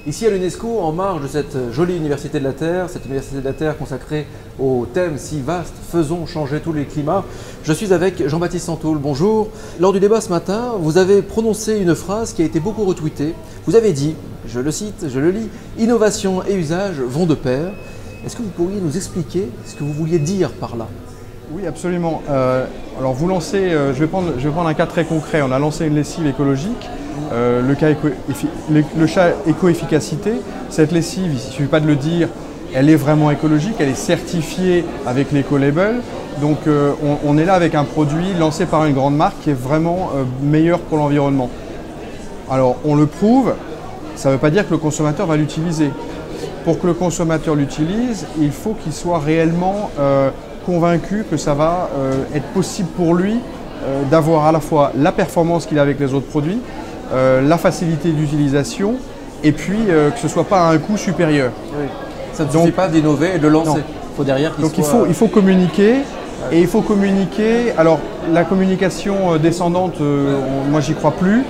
Ici à l'UNESCO, en marge de cette jolie Université de la Terre, cette Université de la Terre consacrée au thème si vaste, faisons changer tous les climats, je suis avec Jean-Baptiste Santoul. Bonjour. Lors du débat ce matin, vous avez prononcé une phrase qui a été beaucoup retweetée. Vous avez dit, je le cite, je le lis, « Innovation et usage vont de pair ». Est-ce que vous pourriez nous expliquer ce que vous vouliez dire par là? Oui, absolument. Alors vous lancez, je vais prendre un cas très concret. On a lancé une lessive écologique, le chat éco-efficacité. Cette lessive, il ne suffit pas de le dire, elle est vraiment écologique, elle est certifiée avec l'éco-label. Donc on est là avec un produit lancé par une grande marque qui est vraiment meilleur pour l'environnement. Alors on le prouve, ça ne veut pas dire que le consommateur va l'utiliser. Pour que le consommateur l'utilise, il faut qu'il soit réellement convaincu que ça va être possible pour lui d'avoir à la fois la performance qu'il a avec les autres produits, la facilité d'utilisation et puis que ce ne soit pas à un coût supérieur. Oui. Ça ne suffit pas d'innover et de lancer. Il faut communiquer et il faut communiquer. Alors la communication descendante, moi j'y crois plus.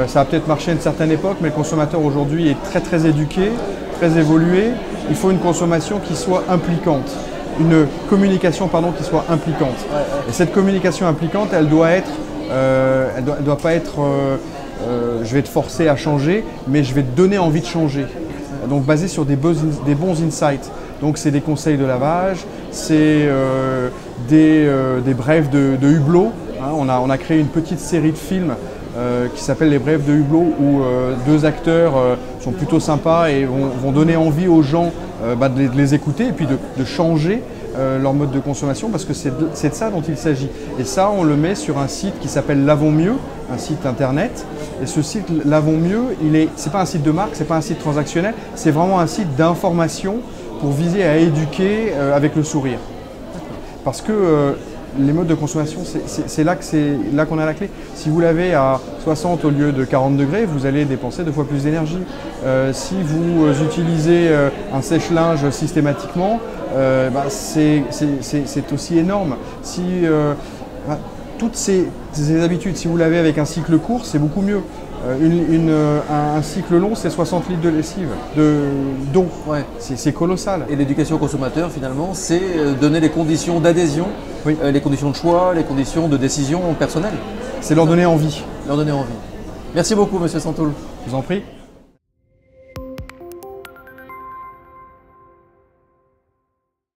Ça a peut-être marché à une certaine époque, mais le consommateur aujourd'hui est très éduqué, très évolué. Il faut une consommation qui soit impliquante. Une communication qui soit impliquante. Et cette communication impliquante, elle doit pas être je vais te forcer à changer, mais je vais te donner envie de changer. Donc basé sur des bons insights. Donc c'est des conseils de lavage, c'est des brèves de Hublot. On a créé une petite série de films qui s'appelle Les Brèves de Hublot, où deux acteurs sont plutôt sympas et vont donner envie aux gens de les écouter et puis de changer leur mode de consommation, parce que c'est de ça dont il s'agit. Et ça, on le met sur un site qui s'appelle Lavons Mieux, un site internet. Et ce site Lavons Mieux, c'est pas un site de marque, c'est pas un site transactionnel, c'est vraiment un site d'information pour viser à éduquer avec le sourire. Parce que les modes de consommation, c'est là qu'on a la clé. Si vous l'avez à 60 au lieu de 40 degrés, vous allez dépenser 2 fois plus d'énergie. Si vous utilisez un sèche-linge systématiquement, c'est aussi énorme. Toutes ces habitudes, si vous l'avez avec un cycle court, c'est beaucoup mieux. Un cycle long, c'est 60 litres de lessive, d'eau. Ouais. C'est colossal. Et l'éducation au consommateur, finalement, c'est donner les conditions d'adhésion, oui, les conditions de choix, les conditions de décision personnelle. C'est leur donner envie. Leur donner envie. Merci beaucoup, monsieur Santoul. Je vous en prie.